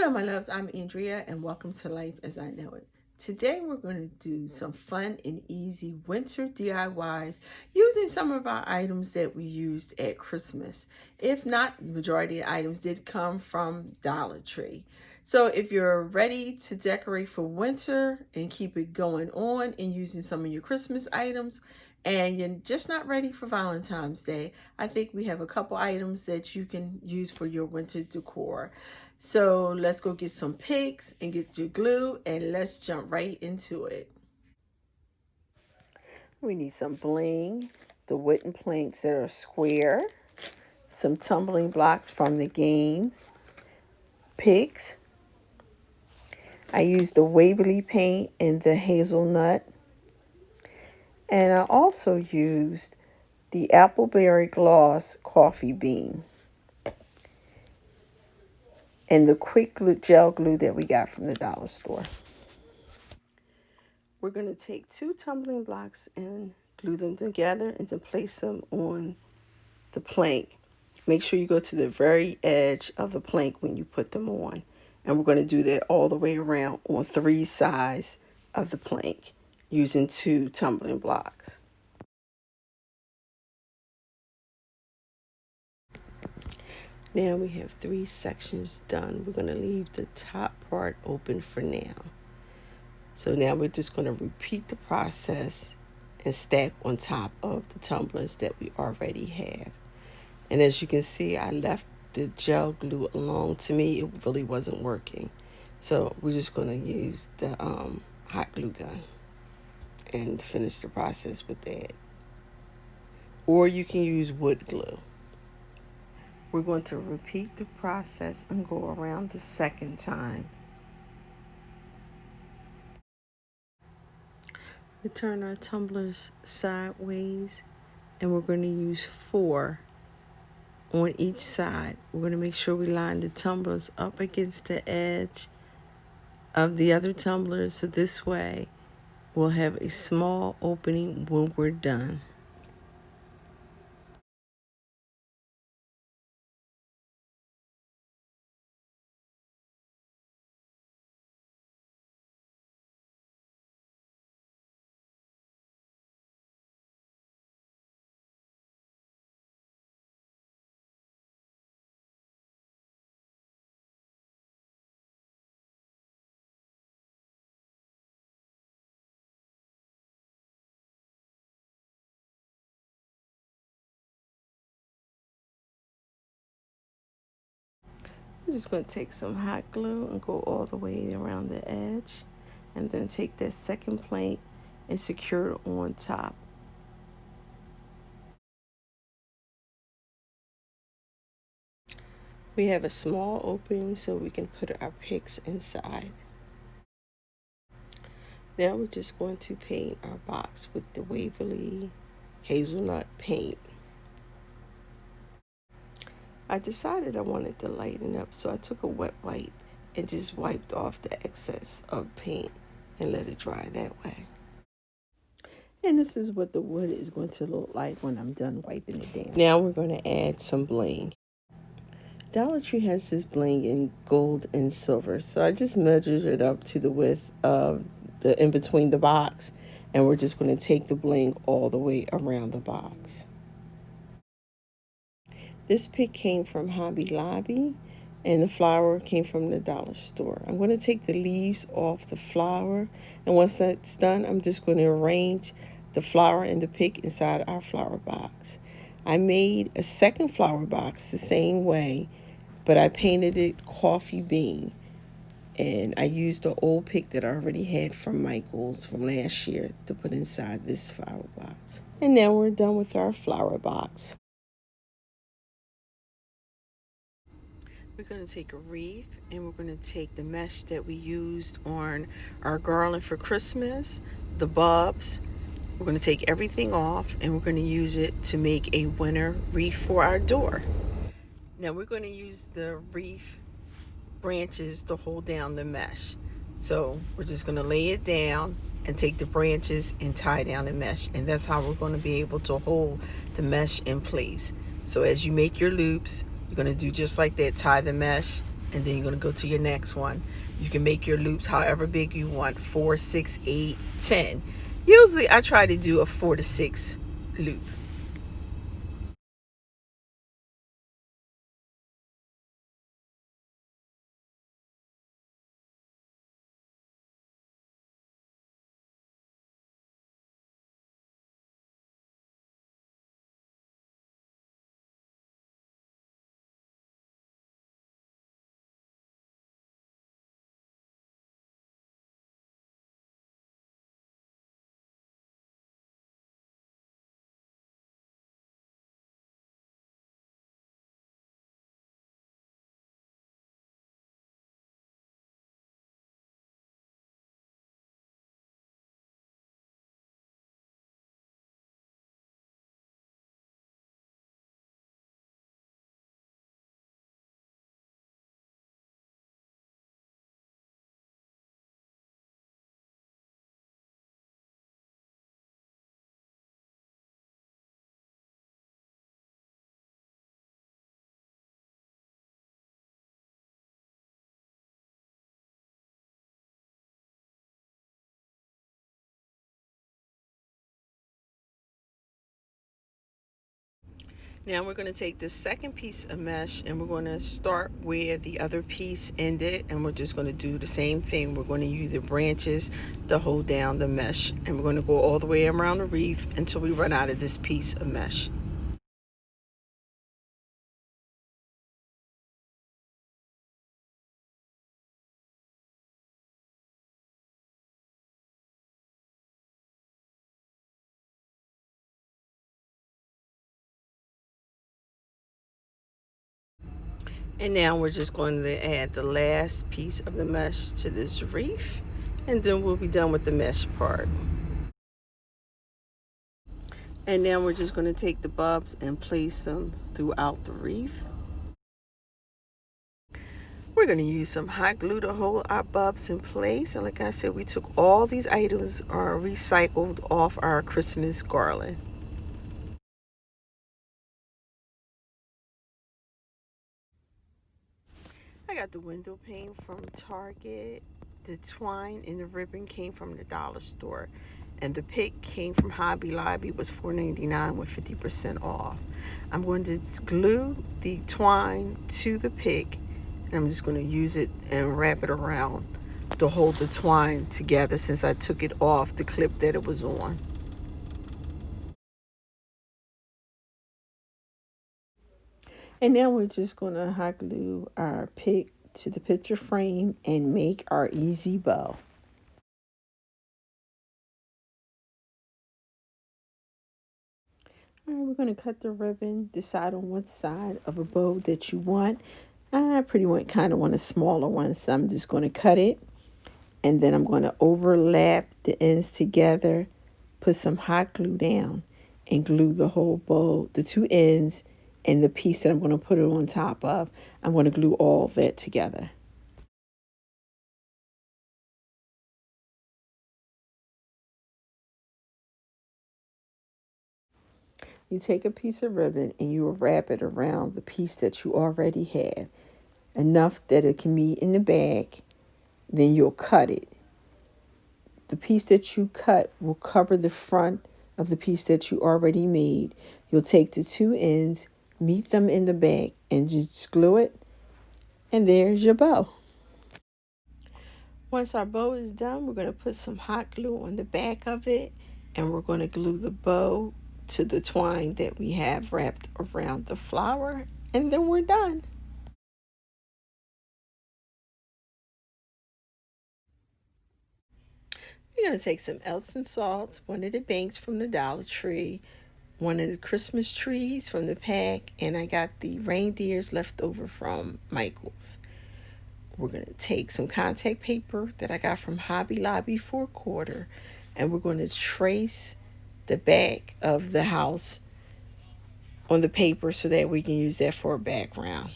Hello, my loves. I'm Andrea, and welcome to Life as I Know It. Today, we're going to do some fun and easy winter DIYs using some of our items that we used at Christmas. If not, the majority of the items did come from Dollar Tree. So, if you're ready to decorate for winter and keep it going on and using some of your Christmas items, and you're just not ready for Valentine's Day, I think we have a couple items that you can use for your winter decor. So let's go get some picks and get your glue, and let's jump right into it. We need some bling, the wooden planks that are square, some tumbling blocks from the game, picks. I used the Waverly paint and the hazelnut. And I also used the Appleberry Gloss coffee bean and the quick gel glue that we got from the dollar store. We're going to take two tumbling blocks and glue them together and to place them on the plank. Make sure you go to the very edge of the plank when you put them on. And we're going to do that all the way around on three sides of the plank using two tumbling blocks. Now we have three sections done. We're going to leave the top part open for now. So now we're just going to repeat the process and stack on top of the tumblers that we already have. And as you can see, I left the gel glue alone. To me, it really wasn't working. So we're just going to use the hot glue gun and finish the process with that. Or you can use wood glue. We're going to repeat the process and go around the second time. We turn our tumblers sideways, and we're going to use 4 on each side. We're going to make sure we line the tumblers up against the edge of the other tumblers, so this way we'll have a small opening when we're done. I'm just going to take some hot glue and go all the way around the edge, and then take that second plank and secure it on top. We have a small opening so we can put our picks inside. Now we're just going to paint our box with the Waverly hazelnut paint. I decided I wanted to lighten up, so I took a wet wipe and just wiped off the excess of paint and let it dry that way. And this is what the wood is going to look like when I'm done wiping it down. Now we're going to add some bling. Dollar Tree has this bling in gold and silver, so I just measured it up to the width of the in between the box, and we're just going to take the bling all the way around the box. This pick came from Hobby Lobby, and the flower came from the dollar store. I'm going to take the leaves off the flower, and once that's done, I'm just going to arrange the flower and the pick inside our flower box. I made a second flower box the same way, but I painted it coffee bean. And I used the old pick that I already had from Michael's from last year to put inside this flower box. And now we're done with our flower box. We're going to take a reef, and we're going to take the mesh that we used on our garland for Christmas, the bulbs. We're going to take everything off, and we're going to use it to make a winter reef for our door. Now we're going to use the reef branches to hold down the mesh. So we're just going to lay it down and take the branches and tie down the mesh, and that's how we're going to be able to hold the mesh in place. So as you make your loops, you're going to do just like that, tie the mesh and then you're going to go to your next one. You can make your loops however big you want, 4, 6, 8, 10. Usually I try to do a 4 to 6 loop. Now we're going to take the second piece of mesh and we're going to start where the other piece ended, and we're just going to do the same thing. We're going to use the branches to hold down the mesh, and we're going to go all the way around the reef until we run out of this piece of mesh. And now we're just going to add the last piece of the mesh to this reef, and then we'll be done with the mesh part. And now we're just going to take the bulbs and place them throughout the reef. We're going to use some hot glue to hold our bulbs in place. And like I said, we took all these items are recycled off our Christmas garland. I got the window pane from Target. The twine and the ribbon came from the dollar store. And the pick came from Hobby Lobby. It was $4.99 with 50% off. I'm going to glue the twine to the pick, and I'm just going to use it and wrap it around to hold the twine together since I took it off the clip that it was on. And now we're just going to hot glue our pick to the picture frame and make our easy bow. All right, we're going to cut the ribbon, decide on what side of a bow that you want. I pretty much kind of want a smaller one, so I'm just going to cut it. And then I'm going to overlap the ends together, put some hot glue down, and glue the whole bow, the two ends, and the piece that I'm going to put it on top of. I'm going to glue all that together. You take a piece of ribbon and you wrap it around the piece that you already have, enough that it can be in the bag. Then you'll cut it. The piece that you cut will cover the front of the piece that you already made. You'll take the two ends, meet them in the back, and just glue it, and there's your bow. Once our bow is done, we're going to put some hot glue on the back of it, and we're going to glue the bow to the twine that we have wrapped around the flower, and then we're done. We're going to take some Epsom salts, one of the banks from the Dollar Tree, one of the Christmas trees from the pack, and I got the reindeers left over from Michael's. We're going to take some contact paper that I got from Hobby Lobby for $1, and we're going to trace the back of the house on the paper so that we can use that for a background.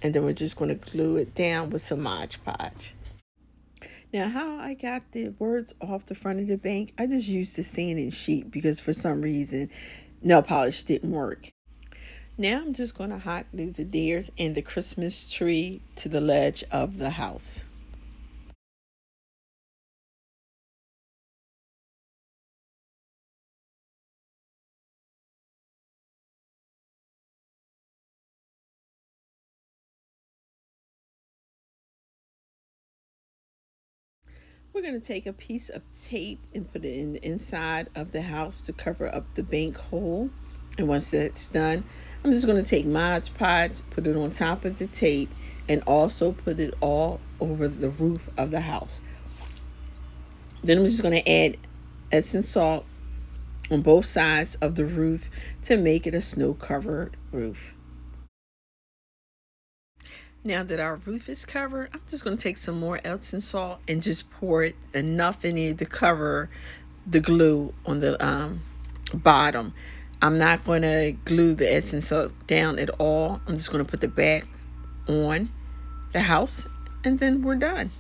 And then we're just going to glue it down with some Mod Podge. Now, how I got the words off the front of the bank, I just used the sanding sheet because for some reason nail polish didn't work. Now I'm just going to hot glue the deers and the Christmas tree to the ledge of the house. We're going to take a piece of tape and put it in the inside of the house to cover up the bank hole. And once that's done, I'm just going to take Mod's Podge, put it on top of the tape, and also put it all over the roof of the house. Then I'm just going to add Epsom salt on both sides of the roof to make it a snow covered roof. Now that our roof is covered, I'm just going to take some more Epsom salt and just pour it enough in it to cover the glue on the bottom. I'm not going to glue the Epsom salt down at all. I'm just going to put the back on the house and then we're done.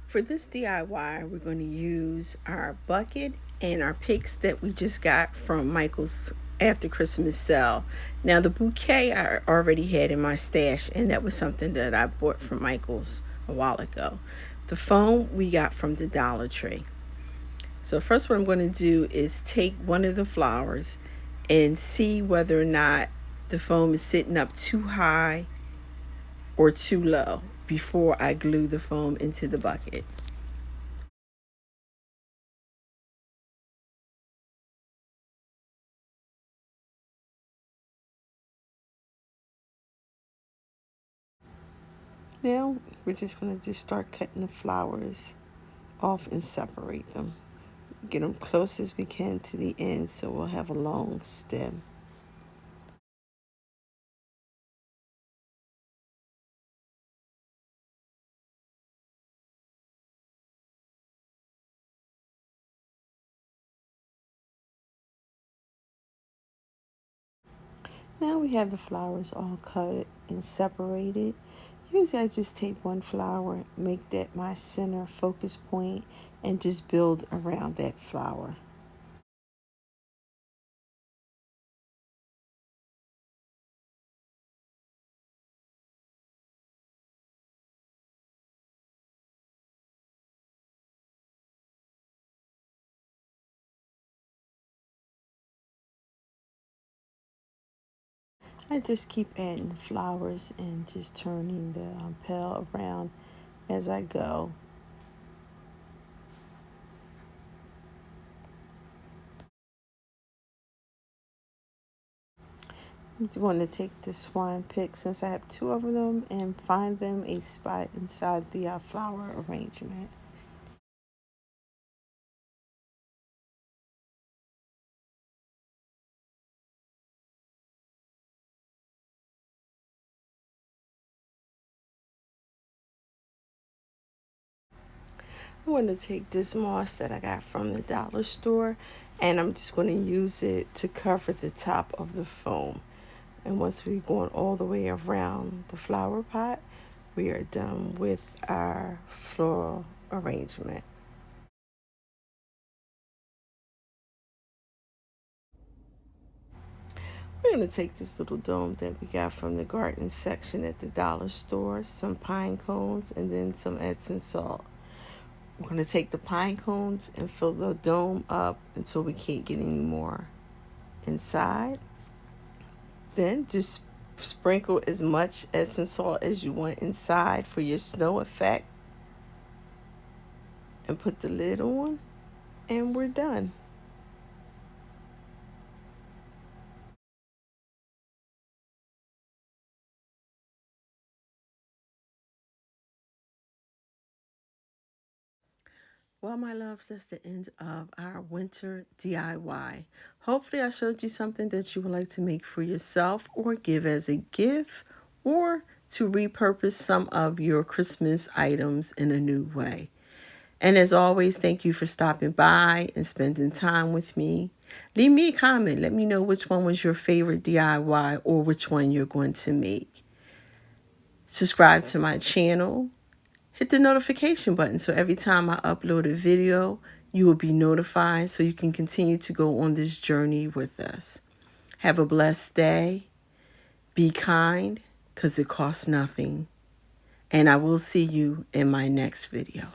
For this DIY, we're going to use our bucket and our picks that we just got from Michael's after Christmas sale. Now, the bouquet I already had in my stash, and that was something that I bought from Michael's a while ago. The foam we got from the Dollar Tree. So, first, what I'm going to do is take one of the flowers and see whether or not the foam is sitting up too high or too low before I glue the foam into the bucket. Now we're just going to just start cutting the flowers off and separate them. Get them close as we can to the end so we'll have a long stem. Now we have the flowers all cut and separated. Usually I just take one flower, make that my center focus point, and just build around that flower. I just keep adding flowers and just turning the pail around as I go. I'm going to take the swan pick since I have two of them and find them a spot inside the flower arrangement. I'm going to take this moss that I got from the dollar store and I'm just going to use it to cover the top of the foam. And once we're going all the way around the flower pot, we are done with our floral arrangement. We're going to take this little dome that we got from the garden section at the dollar store, some pine cones, and then some Epsom salt. We're going to take the pine cones and fill the dome up until we can't get any more inside. Then just sprinkle as much Epsom salt as you want inside for your snow effect and put the lid on, and we're done. Well, my loves, that's the end of our winter DIY. Hopefully, I showed you something that you would like to make for yourself or give as a gift or to repurpose some of your Christmas items in a new way. And as always, thank you for stopping by and spending time with me. Leave me a comment. Let me know which one was your favorite DIY or which one you're going to make. Subscribe to my channel. Hit the notification button so every time I upload a video, you will be notified so you can continue to go on this journey with us. Have a blessed day. Be kind, because it costs nothing. And I will see you in my next video.